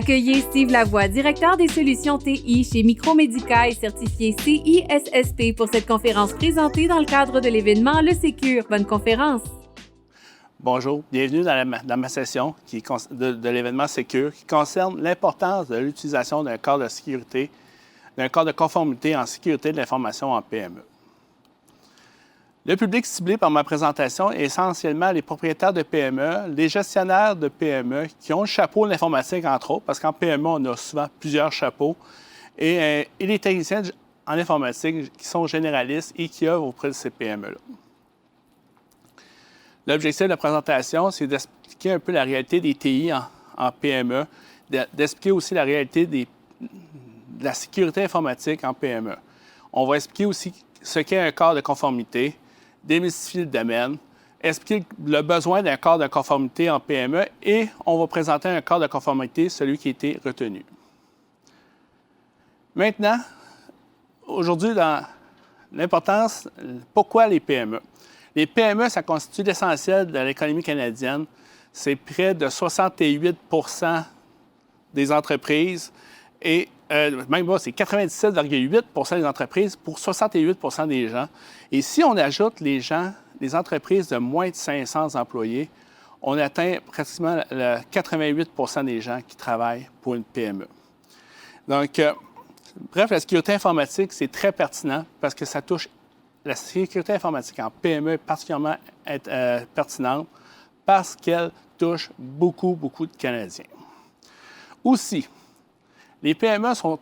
Accueillez Steve Lavoie, directeur des solutions TI chez Micromédica et certifié CISSP pour cette conférence présentée dans le cadre de l'événement Le Sécure. Bonne conférence! Bonjour, bienvenue dans ma session de l'événement Sécure qui concerne l'importance de l'utilisation d'un cadre de sécurité, d'un cadre de conformité en sécurité de l'information en PME. Le public ciblé par ma présentation est essentiellement les propriétaires de PME, les gestionnaires de PME qui ont le chapeau de l'informatique, entre autres, parce qu'en PME, on a souvent plusieurs chapeaux, et les techniciens en informatique qui sont généralistes et qui œuvrent auprès de ces PME-là. L'objectif de la présentation, c'est d'expliquer un peu la réalité des TI en PME, d'expliquer aussi la réalité de la sécurité informatique en PME. On va expliquer aussi ce qu'est un cadre de conformité, démystifier le domaine, expliquer le besoin d'un cadre de conformité en PME et on va présenter un cadre de conformité, celui qui a été retenu. Maintenant, aujourd'hui, dans l'importance, pourquoi les PME? Les PME, ça constitue l'essentiel de l'économie canadienne. C'est près de 68 des entreprises et même là, c'est 97,8 des entreprises pour 68 des gens. Et si on ajoute les entreprises de moins de 500 employés, on atteint pratiquement 88 des gens qui travaillent pour une PME. Donc, bref, la sécurité informatique, c'est très pertinent parce que ça touche la sécurité informatique en PME est particulièrement pertinente parce qu'elle touche beaucoup de Canadiens. Aussi, les PME sont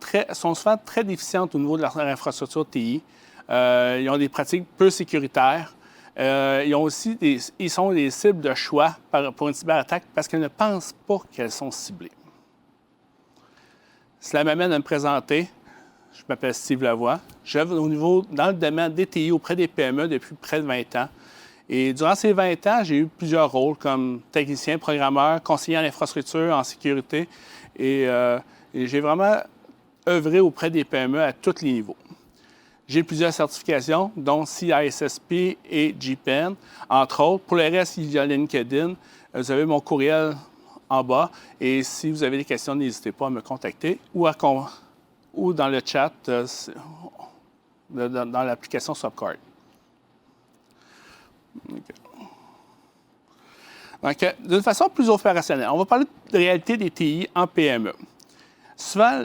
souvent très déficientes au niveau de leur infrastructure TI. Ils ont des pratiques peu sécuritaires. Ils sont des cibles de choix pour une cyberattaque parce qu'elles ne pensent pas qu'elles sont ciblées. Cela m'amène à me présenter. Je m'appelle Steve Lavoie. J'œuvre dans le domaine des TI auprès des PME depuis près de 20 ans. Et durant ces 20 ans, j'ai eu plusieurs rôles comme technicien, programmeur, conseiller en infrastructure, en sécurité. Et j'ai vraiment œuvré auprès des PME à tous les niveaux. J'ai plusieurs certifications, dont CISSP et GPEN, entre autres. Pour le reste, il y a LinkedIn. Vous avez mon courriel en bas. Et si vous avez des questions, n'hésitez pas à me contacter ou dans le chat dans l'application Subcard. Donc, d'une façon plus opérationnelle, on va parler de réalité des TI en PME. Souvent,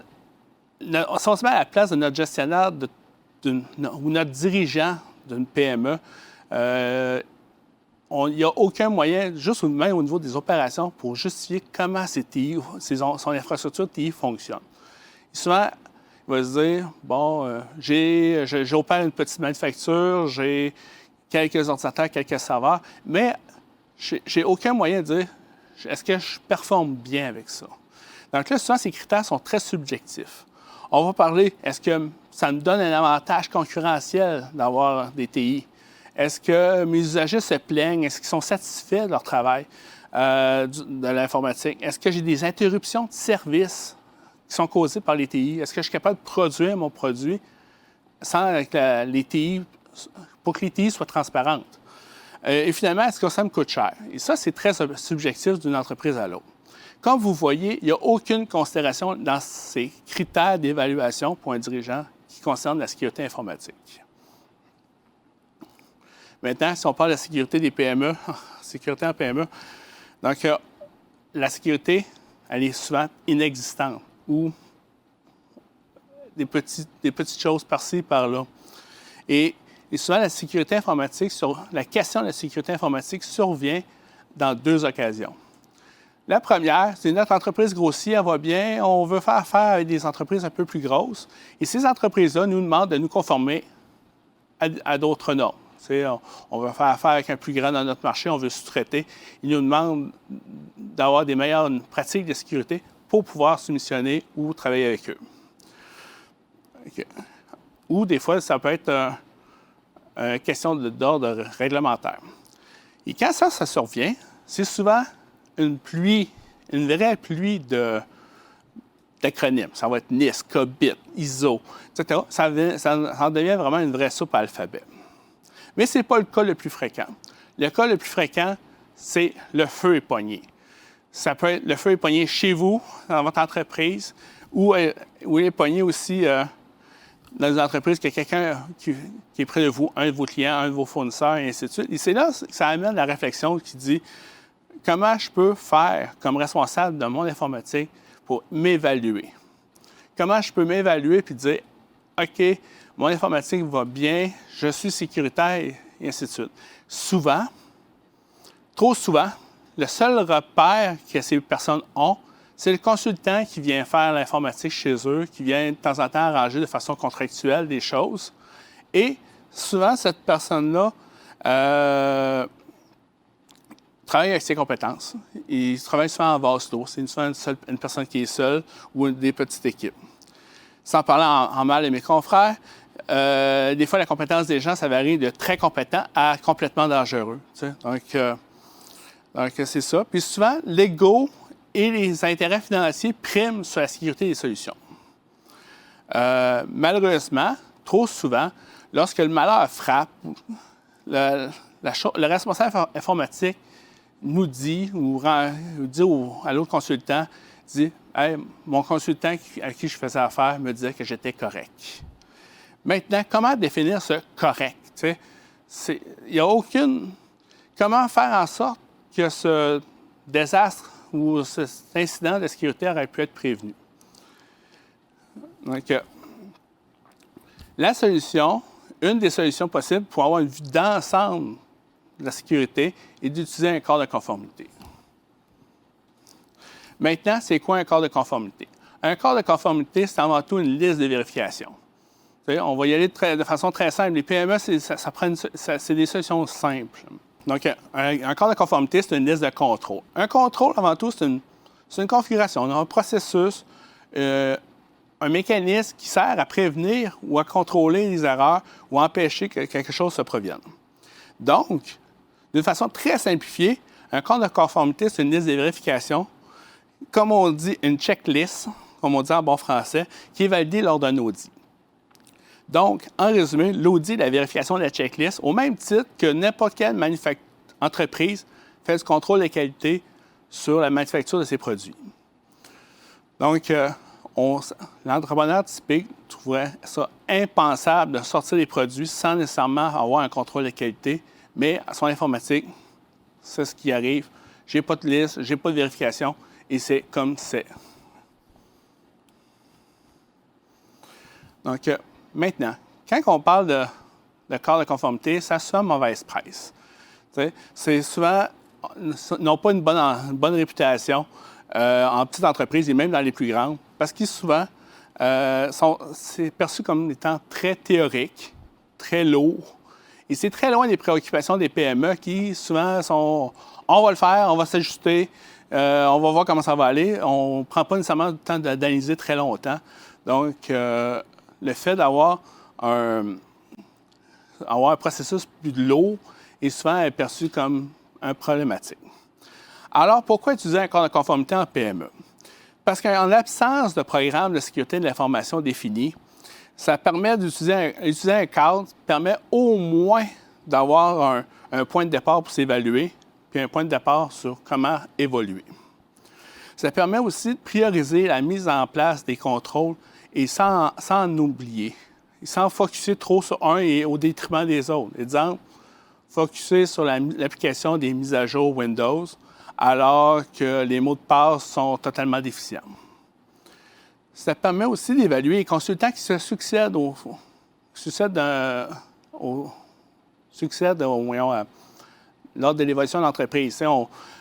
si on se met à la place de notre gestionnaire ou notre dirigeant d'une PME, il n'y a aucun moyen, juste même au niveau des opérations, pour justifier comment son infrastructure TI fonctionne. Et souvent, il va se dire, bon, j'opère une petite manufacture, j'ai quelques ordinateurs, quelques serveurs, mais j'ai aucun moyen de dire, est-ce que je performe bien avec ça? Donc là, souvent, ces critères sont très subjectifs. On va parler, est-ce que ça me donne un avantage concurrentiel d'avoir des TI? Est-ce que mes usagers se plaignent? Est-ce qu'ils sont satisfaits de leur travail de l'informatique? Est-ce que j'ai des interruptions de service qui sont causées par les TI? Est-ce que je suis capable de produire mon produit sans que les TI, pour que les TI soient transparentes? Et finalement, est-ce que ça me coûte cher? Et ça, c'est très subjectif d'une entreprise à l'autre. Comme vous voyez, il n'y a aucune considération dans ces critères d'évaluation pour un dirigeant qui concerne la sécurité informatique. Maintenant, si on parle de la sécurité des PME, sécurité en PME, donc la sécurité, elle est souvent inexistante ou des petites choses par-ci, par-là. Et souvent, la sécurité informatique, la question de la sécurité informatique survient dans deux occasions. La première, c'est notre entreprise grossit, elle va bien, on veut faire affaire avec des entreprises un peu plus grosses. Et ces entreprises-là nous demandent de nous conformer à d'autres normes. On veut faire affaire avec un plus grand dans notre marché, on veut sous-traiter. Ils nous demandent d'avoir des meilleures pratiques de sécurité pour pouvoir soumissionner ou travailler avec eux. Okay. Ou des fois, ça peut être une question d'ordre réglementaire. Et quand ça survient, c'est souvent une vraie pluie d'acronymes. Ça va être NIST, COBIT, ISO, etc. Ça en devient vraiment une vraie soupe à alphabet. Mais ce n'est pas le cas le plus fréquent. Le cas le plus fréquent, c'est le feu est pogné. Ça peut être, le feu est pogné chez vous, dans votre entreprise, ou il est pogné aussi dans une entreprise qu'il y a quelqu'un qui est près de vous, un de vos clients, un de vos fournisseurs, et ainsi de suite. Et c'est là que ça amène la réflexion qui dit comment je peux faire comme responsable de mon informatique pour m'évaluer. Comment je peux m'évaluer puis dire OK, mon informatique va bien, je suis sécuritaire, et ainsi de suite. Souvent, trop souvent, le seul repère que ces personnes ont, c'est le consultant qui vient faire l'informatique chez eux, qui vient de temps en temps arranger de façon contractuelle des choses. Et souvent, cette personne-là travaille avec ses compétences. Il travaille souvent en vase clos. C'est souvent une personne qui est seule ou des petites équipes. Sans parler en mal de mes confrères, des fois, la compétence des gens, ça varie de très compétent à complètement dangereux. Donc, c'est ça. Puis souvent, l'ego et les intérêts financiers priment sur la sécurité des solutions. Malheureusement, trop souvent, lorsque le malheur frappe, le responsable informatique nous dit, à l'autre consultant, dit hey, mon consultant à qui je faisais affaire me disait que j'étais correct. Maintenant, comment définir ce correct? Il n'y a aucune. Comment faire en sorte que ce désastre ou cet incident de sécurité aurait pu être prévenu? Donc, la solution, une des solutions possibles pour avoir une vue d'ensemble de la sécurité est d'utiliser un corps de conformité. Maintenant, c'est quoi un corps de conformité? Un corps de conformité, c'est avant tout une liste de vérification. On va y aller de façon très simple. Les PME, c'est des solutions simples. Donc, un corps de conformité, c'est une liste de contrôle. Un contrôle, avant tout, c'est une configuration. On a un processus, un mécanisme qui sert à prévenir ou à contrôler les erreurs ou à empêcher que quelque chose se provienne. Donc, d'une façon très simplifiée, un corps de conformité, c'est une liste de vérification, comme on dit, une checklist, comme on dit en bon français, qui est validée lors d'un audit. Donc, en résumé, l'audit, la vérification de la checklist, au même titre que n'importe quelle entreprise fait du contrôle de qualité sur la manufacture de ses produits. Donc, l'entrepreneur typique trouverait ça impensable de sortir des produits sans nécessairement avoir un contrôle de qualité, mais à son informatique, c'est ce qui arrive. Je n'ai pas de liste, je n'ai pas de vérification, et c'est comme c'est. Donc, maintenant, quand on parle de corps de conformité, ça a souvent mauvaise presse. C'est souvent, n'ont pas une bonne réputation en petites entreprises et même dans les plus grandes, parce qu'ils souvent, c'est perçu comme étant très théorique, très lourd, et c'est très loin des préoccupations des PME qui souvent sont « on va le faire, on va s'ajuster, on va voir comment ça va aller », on ne prend pas nécessairement le temps d'analyser très longtemps. Donc, le fait d'avoir un processus plus lourd est souvent perçu comme un problématique. Alors, pourquoi utiliser un corps de conformité en PME? Parce qu'en l'absence de programme de sécurité de l'information défini, ça permet d'utiliser un cadre qui permet au moins d'avoir un point de départ pour s'évaluer, puis un point de départ sur comment évoluer. Ça permet aussi de prioriser la mise en place des contrôles et sans en oublier, sans focusser trop sur un et au détriment des autres. Exemple, focusser sur l'application des mises à jour Windows alors que les mots de passe sont totalement déficients. Ça permet aussi d'évaluer les consultants qui se succèdent lors de l'évolution de l'entreprise.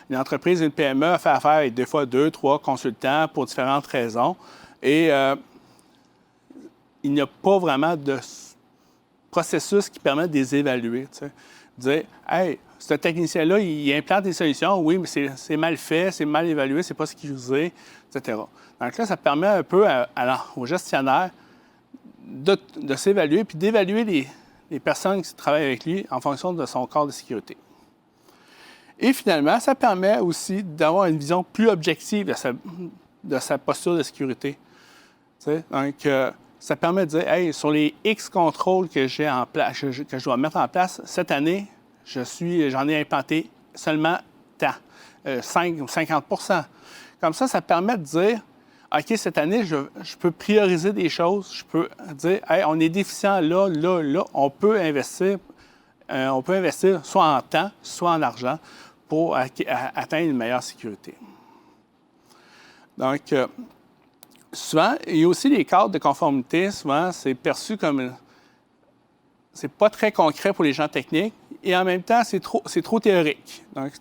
Une entreprise, une PME, fait affaire avec des fois 2, 3 consultants pour différentes raisons. Et il n'y a pas vraiment de processus qui permet de les évaluer. Dire, hey, ce technicien-là, il implante des solutions, oui, mais c'est mal fait, c'est mal évalué, c'est pas sécurisé, etc. Donc là, ça permet un peu au gestionnaire de s'évaluer puis d'évaluer les personnes qui travaillent avec lui en fonction de son corps de sécurité. Et finalement, ça permet aussi d'avoir une vision plus objective de sa posture de sécurité. Donc, ça permet de dire, hey, sur les X contrôles que j'ai en place, que je dois mettre en place cette année, j'en ai implanté seulement tant. 5 ou 50 %. Comme ça permet de dire, OK, cette année, je peux prioriser des choses. Je peux dire, hey, on est déficient là, là, là. On peut investir soit en temps, soit en argent pour atteindre une meilleure sécurité. Donc, souvent, il y a aussi les cadres de conformité. Souvent, c'est perçu comme... C'est pas très concret pour les gens techniques et en même temps, c'est trop théorique. Donc,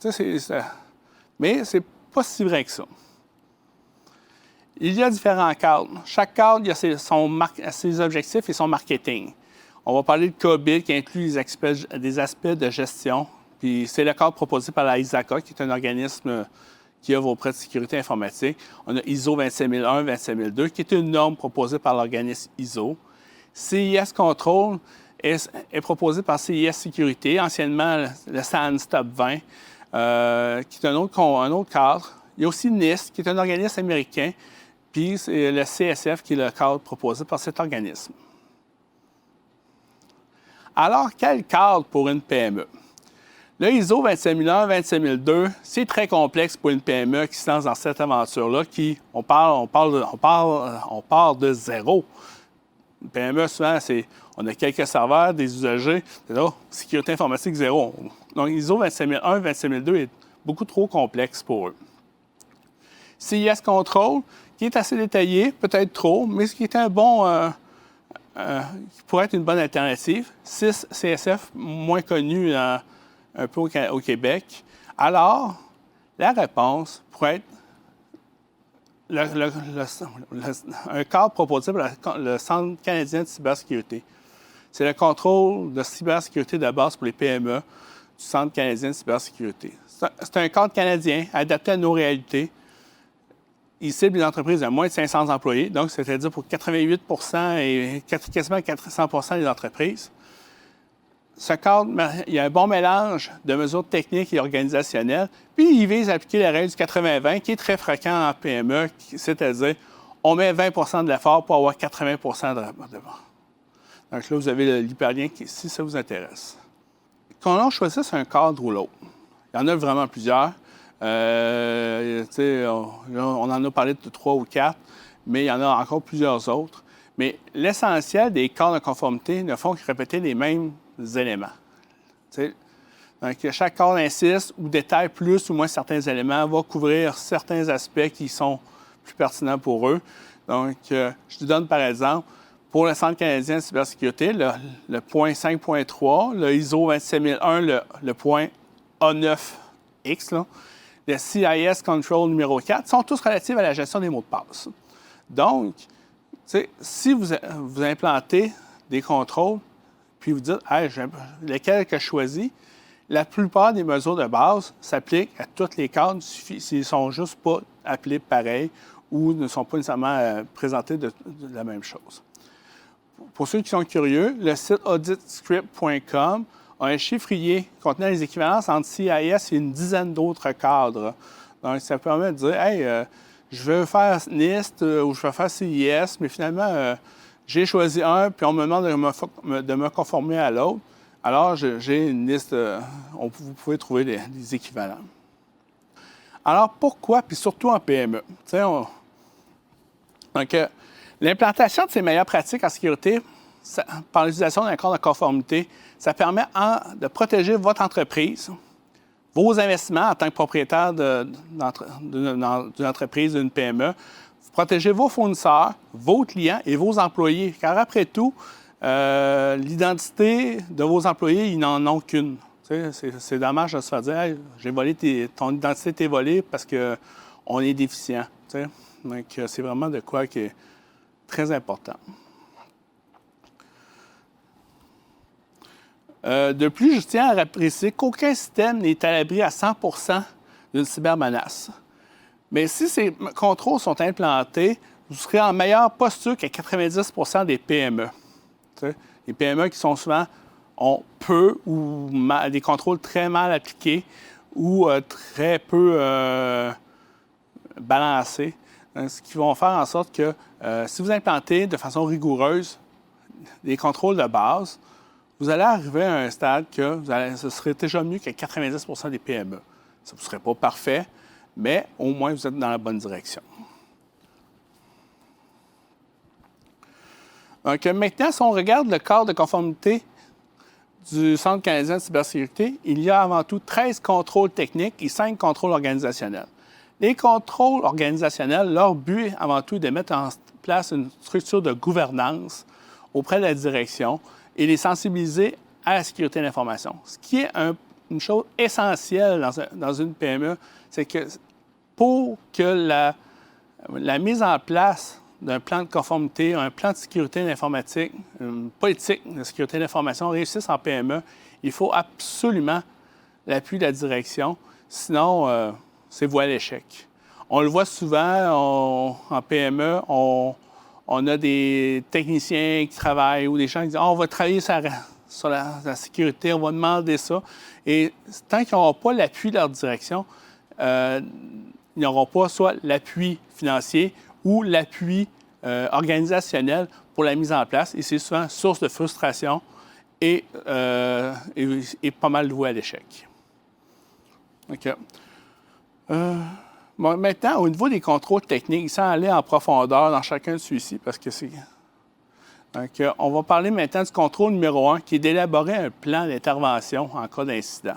mais c'est pas si vrai que ça. Il y a différents cadres. Chaque cadre, il y a ses objectifs et son marketing. On va parler de COBIT qui inclut des aspects de gestion. Puis c'est le cadre proposé par la ISACA, qui est un organisme qui œuvre auprès de sécurité informatique. On a ISO 27001, 27002, qui est une norme proposée par l'organisme ISO. CIS Control est proposé par CIS Sécurité, anciennement le SAN Stop 20, qui est un autre cadre. Il y a aussi NIST, qui est un organisme américain, puis c'est le CSF, qui est le cadre proposé par cet organisme. Alors, quel cadre pour une PME? Le ISO 27001, 27002, c'est très complexe pour une PME qui se lance dans cette aventure-là, on part de zéro. Une PME, souvent, on a quelques serveurs, des usagers, c'est là, sécurité informatique zéro. Donc, ISO 27001, 27002 est beaucoup trop complexe pour eux. CIS Control, qui est assez détaillé, peut-être trop, mais ce qui est qui pourrait être une bonne alternative. 6 CSF, moins connu un peu au Québec. Alors, la réponse pourrait être un cadre proposé par le Centre canadien de cybersécurité. C'est le contrôle de cybersécurité de base pour les PME du Centre canadien de cybersécurité. C'est un cadre canadien adapté à nos réalités. Il cible les entreprises de moins de 500 employés, donc c'est-à-dire pour 88 % et quasiment 400 % des entreprises. Ce cadre, il y a un bon mélange de mesures techniques et organisationnelles, puis il vise à appliquer la règle du 80-20, qui est très fréquent en PME, c'est-à-dire on met 20 % de l'effort pour avoir 80 % de vente. Donc là, vous avez l'hyperlien si ça vous intéresse. Quand on choisit un cadre ou l'autre, il y en a vraiment plusieurs. On en a parlé de 3 ou 4, mais il y en a encore plusieurs autres. Mais l'essentiel des cadres de conformité ne font que répéter les mêmes éléments. Donc, chaque cadre insiste ou détaille plus ou moins certains éléments, va couvrir certains aspects qui sont plus pertinents pour eux. Donc, je te donne par exemple, pour le Centre canadien de cybersécurité, le point 5.3, le ISO 27001, le point A9X, là, le CIS Control numéro 4, sont tous relatifs à la gestion des mots de passe. Donc, si vous implantez des contrôles, puis vous dites, hey, lequel que je choisis, la plupart des mesures de base s'appliquent à tous les cadres s'ils ne sont juste pas appelés pareil ou ne sont pas nécessairement présentés de la même chose. Pour ceux qui sont curieux, le site auditscript.com a un chiffrier contenant les équivalences entre CIS et une dizaine d'autres cadres. Donc, ça permet de dire, hey, je veux faire NIST ou je veux faire CIS, mais finalement, j'ai choisi un, puis on me demande de me conformer à l'autre. Alors, j'ai une liste, vous pouvez trouver des équivalents. Alors, pourquoi, puis surtout en PME? Donc, l'implantation de ces meilleures pratiques en sécurité par l'utilisation d'un cadre de conformité, ça permet de protéger votre entreprise, vos investissements en tant que propriétaire d'une entreprise, d'une PME. Vous protégez vos fournisseurs, vos clients et vos employés. Car après tout, l'identité de vos employés, ils n'en ont qu'une. C'est dommage de se faire dire hey, j'ai volé ton identité t'est volée parce qu'on est déficient. T'sais. Donc, c'est vraiment de quoi qui est très important. De plus, je tiens à préciser qu'aucun système n'est à l'abri à 100 % d'une cybermenace. Mais si ces contrôles sont implantés, vous serez en meilleure posture qu'à 90 % des PME. T'sais, les PME qui sont souvent ont peu ou des contrôles très mal appliqués ou très peu balancés, ce qui vont faire en sorte que si vous implantez de façon rigoureuse des contrôles de base, vous allez arriver à un stade que ce serait déjà mieux qu'à 90 % des PME. Ça ne serait pas parfait, mais au moins vous êtes dans la bonne direction. Donc maintenant, si on regarde le cadre de conformité du Centre canadien de cybersécurité, il y a avant tout 13 contrôles techniques et 5 contrôles organisationnels. Les contrôles organisationnels, leur but est avant tout de mettre en place une structure de gouvernance auprès de la direction et les sensibiliser à la sécurité de l'information. Ce qui est une chose essentielle dans une PME, c'est que pour que la mise en place d'un plan de conformité, un plan de sécurité de l'informatique, une politique de sécurité de l'information réussisse en PME, il faut absolument l'appui de la direction, sinon c'est voué à l'échec. On le voit souvent en PME, on a des techniciens qui travaillent ou des gens qui disent on va travailler sur la sécurité, on va demander ça. Et tant qu'ils n'auront pas l'appui de leur direction, ils n'auront pas soit l'appui financier ou l'appui organisationnel pour la mise en place. Et c'est souvent source de frustration et pas mal voué à l'échec. OK. Bon, maintenant, au niveau des contrôles techniques, sans aller en profondeur dans chacun de ceux-ci, parce que c'est... Donc, on va parler maintenant du contrôle numéro 1, qui est d'élaborer un plan d'intervention en cas d'incident.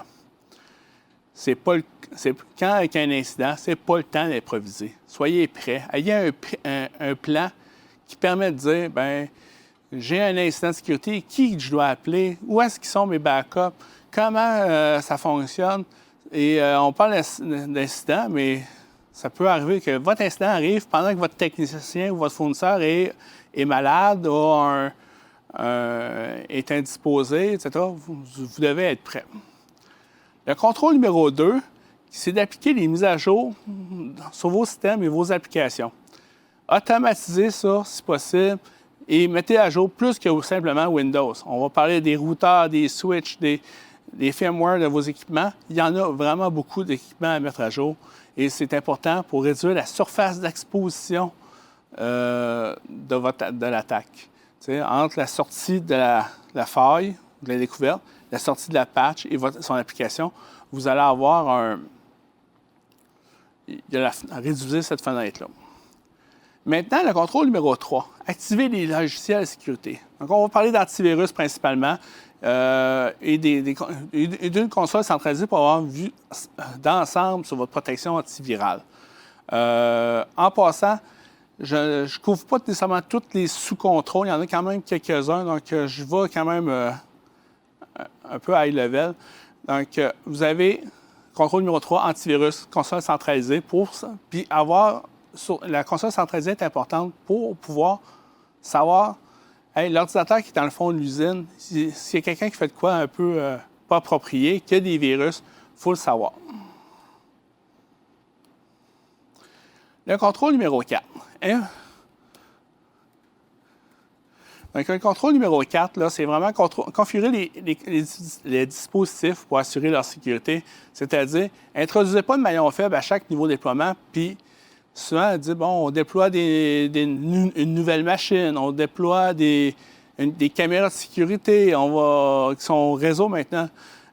Quand avec un incident, ce n'est pas le temps d'improviser. Soyez prêts. Ayez un plan qui permet de dire, bien, j'ai un incident de sécurité, qui je dois appeler, où est-ce qu'ils sont mes backups, comment ça fonctionne. Et on parle d'incident, mais ça peut arriver que votre incident arrive pendant que votre technicien ou votre fournisseur est malade ou est indisposé, etc. Vous devez être prêt. Le contrôle numéro 2, c'est d'appliquer les mises à jour sur vos systèmes et vos applications. Automatisez ça, si possible, et mettez à jour plus que simplement Windows. On va parler des routeurs, des switches, des firmware de vos équipements. Il y en a vraiment beaucoup d'équipements à mettre à jour et c'est important pour réduire la surface d'exposition de l'attaque. Entre la sortie de la faille, de la découverte, la sortie de la patch et son application, vous allez avoir réduire cette fenêtre-là. Maintenant, le contrôle numéro 3, activer les logiciels de sécurité. Donc, on va parler d'antivirus principalement et d'une console centralisée pour avoir une vue d'ensemble sur votre protection antivirale. En passant, je ne couvre pas nécessairement tous les sous-contrôles. Il y en a quand même quelques-uns, donc je vais quand même un peu high level. Donc, vous avez contrôle numéro 3, antivirus, console centralisée pour ça. Puis la console centralisée est importante pour pouvoir savoir, l'ordinateur qui est dans le fond de l'usine, s'il y a quelqu'un qui fait de quoi un peu pas approprié, qu'il y a des virus, il faut le savoir. Le contrôle numéro 4. Donc, le contrôle numéro 4, là, c'est vraiment configurer les dispositifs pour assurer leur sécurité. C'est-à-dire, introduisez pas de maillon faible à chaque niveau de déploiement, puis souvent, on dit, bon, on déploie une nouvelle machine, on déploie des caméras de sécurité, qui sont au réseau maintenant,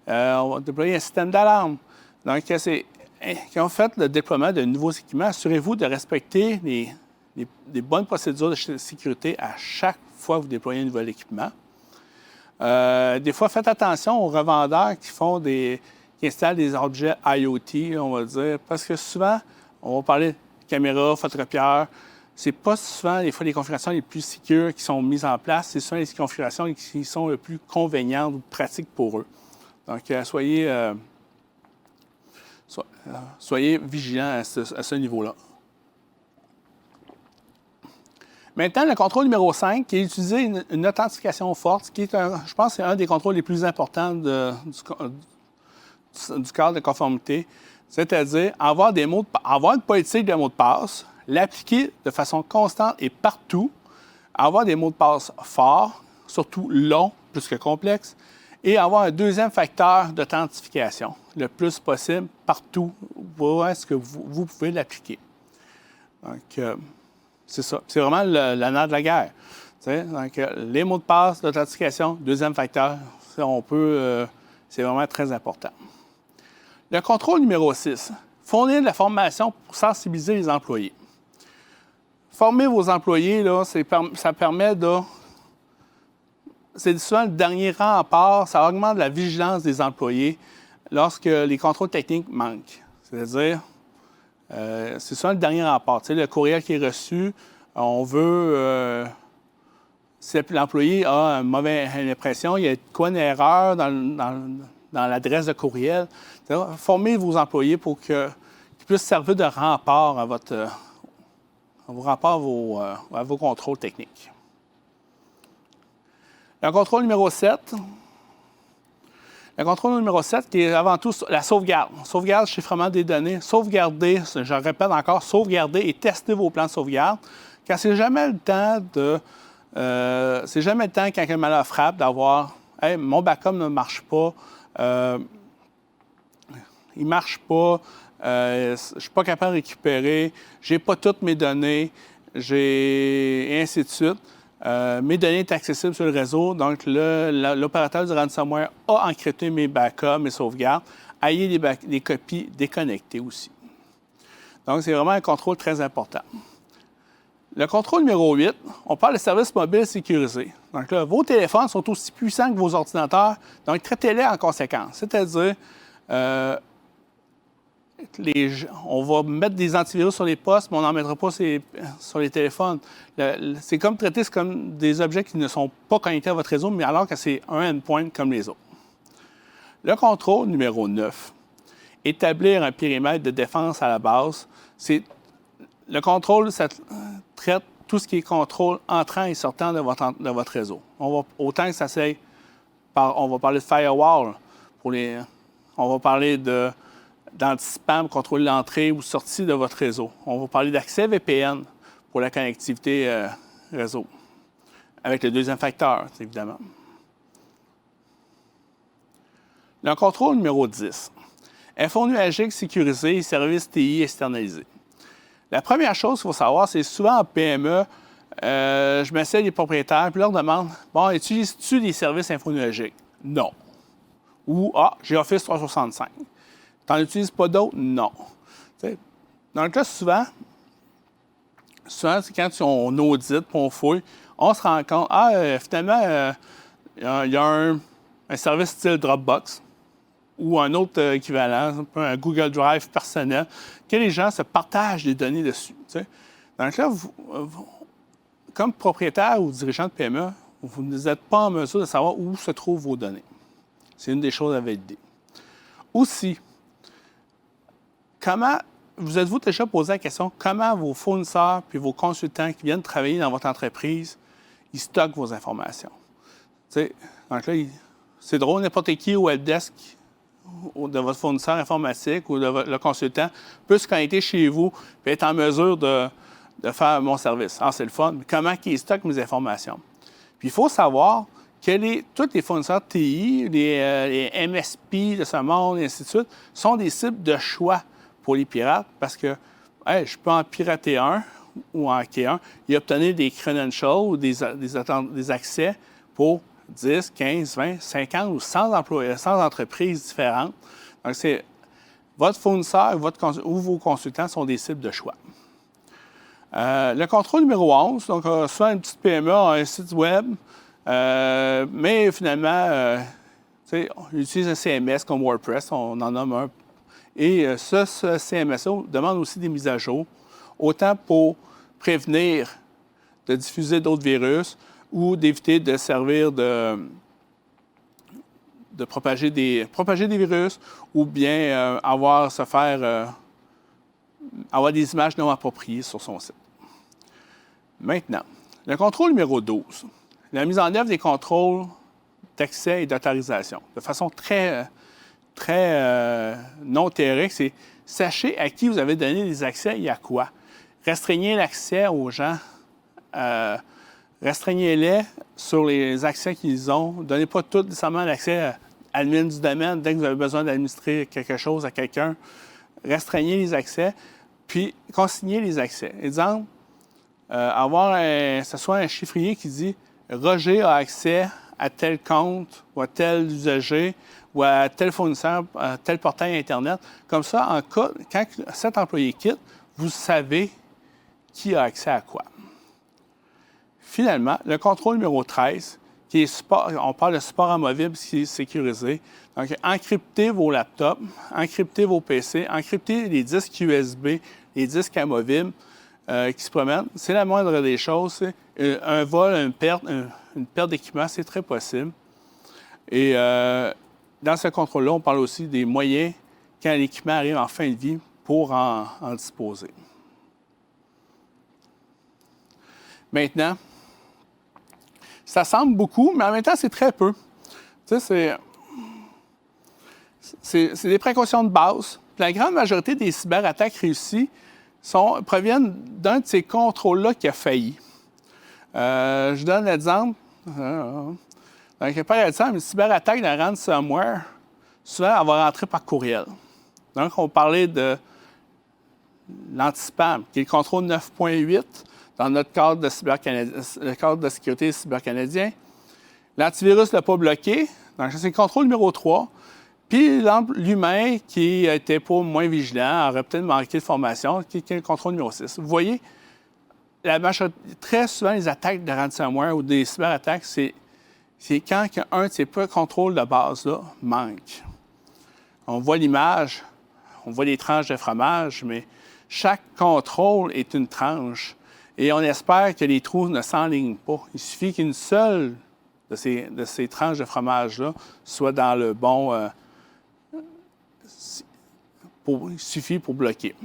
on va déployer un système d'alarme. Donc, quand vous faites le déploiement de nouveaux équipements, assurez-vous de respecter des bonnes procédures de sécurité à chaque fois que vous déployez un nouvel équipement. Des fois, faites attention aux revendeurs qui installent des objets IoT, on va dire, parce que souvent, on va parler de caméras, photocopieurs. C'est pas souvent, des fois, les configurations les plus sécures qui sont mises en place. C'est souvent les configurations qui sont les plus convenientes ou pratiques pour eux. Donc, soyez vigilants à ce niveau-là. Maintenant, le contrôle numéro 5, qui est d'utiliser une authentification forte, qui est, je pense, c'est un des contrôles les plus importants du cadre de conformité, c'est-à-dire avoir une politique de mots de passe, l'appliquer de façon constante et partout, avoir des mots de passe forts, surtout longs, plus que complexes, et avoir un deuxième facteur d'authentification, le plus possible, partout où est-ce que vous pouvez l'appliquer. Donc, c'est ça. C'est vraiment le nerf de la guerre. Donc, les mots de passe, l'authentification, deuxième facteur, c'est vraiment très important. Le contrôle numéro 6, fournir de la formation pour sensibiliser les employés. Former vos employés, là, ça permet de... C'est souvent le dernier rempart, ça augmente la vigilance des employés lorsque les contrôles techniques manquent. C'est-à-dire, c'est souvent le dernier rempart. Tu sais, le courriel qui est reçu, on veut... si l'employé a une mauvaise impression, il y a quoi une erreur dans l'adresse de courriel. Formez vos employés pour qu'ils puissent servir de rempart à vos contrôles techniques. Le contrôle numéro 7. Le contrôle numéro 7, qui est avant tout la sauvegarde. Sauvegarde, chiffrement des données. Sauvegarder, je répète encore, sauvegarder et tester vos plans de sauvegarde. Car c'est jamais le temps quand un malheur frappe d'avoir « Hey, mon backup ne marche pas, il ne marche pas, je ne suis pas capable de récupérer, je n'ai pas toutes mes données, et ainsi de suite. Mes données sont accessibles sur le réseau, donc l'opérateur du ransomware a encrypté mes backups, mes sauvegardes. Ayez des copies déconnectées aussi. Donc, c'est vraiment un contrôle très important. Le contrôle numéro 8, on parle de services mobiles sécurisés. Donc là, vos téléphones sont aussi puissants que vos ordinateurs, donc traitez-les en conséquence. C'est-à-dire, on va mettre des antivirus sur les postes, mais on n'en mettra pas sur les téléphones. C'est comme des objets qui ne sont pas connectés à votre réseau, mais alors que c'est un endpoint comme les autres. Le contrôle numéro 9, établir un périmètre de défense à la base. Le contrôle, ça traite tout ce qui est contrôle entrant et sortant de votre réseau. Autant que ça c'est, on va parler de firewall, on va parler d'anti-spam, contrôler l'entrée ou sortie de votre réseau. On va parler d'accès VPN pour la connectivité réseau, avec le deuxième facteur, évidemment. Le contrôle numéro 10. Info nuagique sécurisée et services TI externalisés. La première chose qu'il faut savoir, c'est souvent en PME, je m'assieds avec les propriétaires et leur demande « Bon, utilises-tu des services infonuagiques? » Non. Ou « Ah, j'ai Office 365. » T'en utilises pas d'autres? Non. T'sais, dans le cas, souvent c'est quand on audite, on fouille, on se rend compte, finalement, il y a un service style Dropbox ou un autre équivalent, un Google Drive personnel, que les gens se partagent des données dessus. T'sais. Dans le cas, comme propriétaire ou dirigeant de PME, vous n'êtes pas en mesure de savoir où se trouvent vos données. C'est une des choses à valider. Aussi, vous êtes-vous déjà posé la question, comment vos fournisseurs puis vos consultants qui viennent travailler dans votre entreprise, ils stockent vos informations? T'sais, donc là, c'est drôle, n'importe qui au helpdesk de votre fournisseur informatique ou de le consultant peut se connecter chez vous et être en mesure de faire mon service. Alors, c'est le fun, mais comment ils stockent mes informations? Puis, il faut savoir tous les fournisseurs de TI, les MSP de ce monde, et ainsi de suite, sont des cibles de choix pour les pirates parce que je peux en pirater un ou en hacker un et obtenir des credentials ou des accès pour 10, 15, 20, 50 ou 100 employés, 100 entreprises différentes. Donc, c'est votre fournisseur ou vos consultants sont des cibles de choix. Le contrôle numéro 11, donc souvent une petite PME a un site web, mais finalement, on utilise un CMS comme WordPress, on en nomme un. Et ce CMS demande aussi des mises à jour, autant pour prévenir de diffuser d'autres virus ou d'éviter de servir de propager des virus ou bien avoir des images non appropriées sur son site. Maintenant, le contrôle numéro 12, la mise en œuvre des contrôles d'accès et d'autorisation. De façon très non théorique, c'est sachez à qui vous avez donné des accès et à quoi. Restreignez l'accès aux gens. Restreignez-les sur les accès qu'ils ont. Donnez pas tout nécessairement l'accès à admin du domaine dès que vous avez besoin d'administrer quelque chose à quelqu'un. Restreignez les accès, puis consignez les accès. Exemple, ce soit un chiffrier qui dit « Roger a accès à tel compte ou à tel usager ou à tel fournisseur, à tel portail Internet. Comme ça, en cas, quand cet employé quitte, vous savez qui a accès à quoi. Finalement, le contrôle numéro 13, qui est support, on parle de support amovible qui est sécurisé. Donc, encryptez vos laptops, encryptez vos PC, encryptez les disques USB, les disques amovibles qui se promènent. C'est la moindre des choses. Un vol, une perte d'équipement, c'est très possible. Et dans ce contrôle-là, on parle aussi des moyens quand l'équipement arrive en fin de vie pour en disposer. Maintenant, ça semble beaucoup, mais en même temps, c'est très peu. Tu sais, c'est des précautions de base. Puis la grande majorité des cyberattaques réussies proviennent d'un de ces contrôles-là qui a failli. Je donne l'exemple. Donc, par exemple, une cyberattaque de ransomware, souvent, elle va rentrer par courriel. Donc, on parlait de l'anti-spam, qui est le contrôle 9.8 dans notre cadre le cadre de sécurité cyber-canadien. L'antivirus ne l'a pas bloqué. Donc, c'est le contrôle numéro 3. Puis l'humain qui était pas moins vigilant aurait peut-être manqué de formation, qui est le contrôle numéro 6. Vous voyez, très souvent, les attaques de ransomware ou des cyberattaques, c'est quand un de ces contrôles de base-là manque. On voit l'image, on voit les tranches de fromage, mais chaque contrôle est une tranche. Et on espère que les trous ne s'enlignent pas. Il suffit qu'une seule de ces tranches de fromage-là soit dans le bon... il suffit pour bloquer.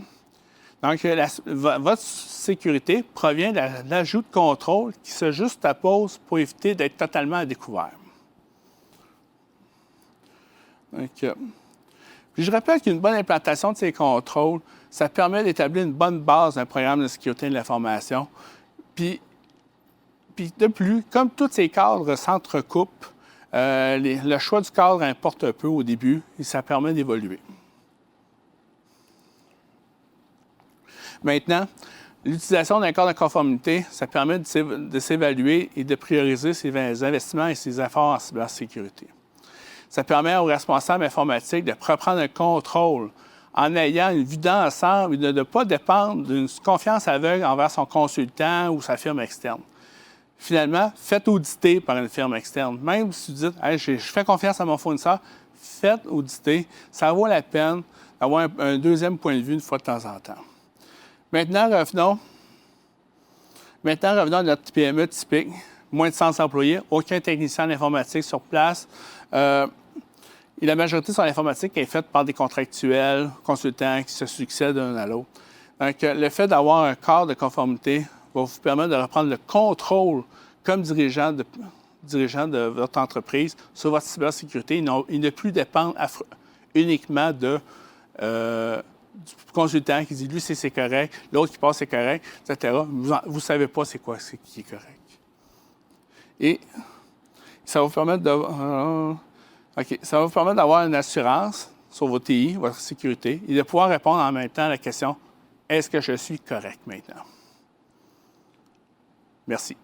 Donc, votre sécurité provient de l'ajout de contrôle qui se juxtapose pour éviter d'être totalement à découvert. Donc, puis je rappelle qu'une bonne implantation de ces contrôles, ça permet d'établir une bonne base d'un programme de sécurité de l'information. Puis de plus, comme tous ces cadres s'entrecoupent, le choix du cadre importe peu au début et ça permet d'évoluer. Maintenant, l'utilisation d'un cadre de conformité, ça permet de s'évaluer et de prioriser ses investissements et ses efforts en cybersécurité. Ça permet aux responsables informatiques de reprendre un contrôle en ayant une vue d'ensemble et de ne pas dépendre d'une confiance aveugle envers son consultant ou sa firme externe. Finalement, faites auditer par une firme externe. Même si vous dites hey, « je fais confiance à mon fournisseur », faites auditer. Ça vaut la peine d'avoir un deuxième point de vue une fois de temps en temps. Maintenant, revenons à notre PME typique. Moins de 100 employés, aucun technicien en informatique sur place. Et la majorité de l'informatique est faite par des contractuels, consultants qui se succèdent l'un à l'autre. Donc, le fait d'avoir un cadre de conformité va vous permettre de reprendre le contrôle comme dirigeant de votre entreprise sur votre cybersécurité et ne plus dépendre uniquement du consultant qui dit, lui, c'est correct, l'autre qui passe, c'est correct, etc. Vous ne savez pas c'est quoi qui est correct. Et ça va vous permettre d'avoir une assurance sur vos TI, votre sécurité, et de pouvoir répondre en même temps à la question « Est-ce que je suis correct maintenant? » Merci.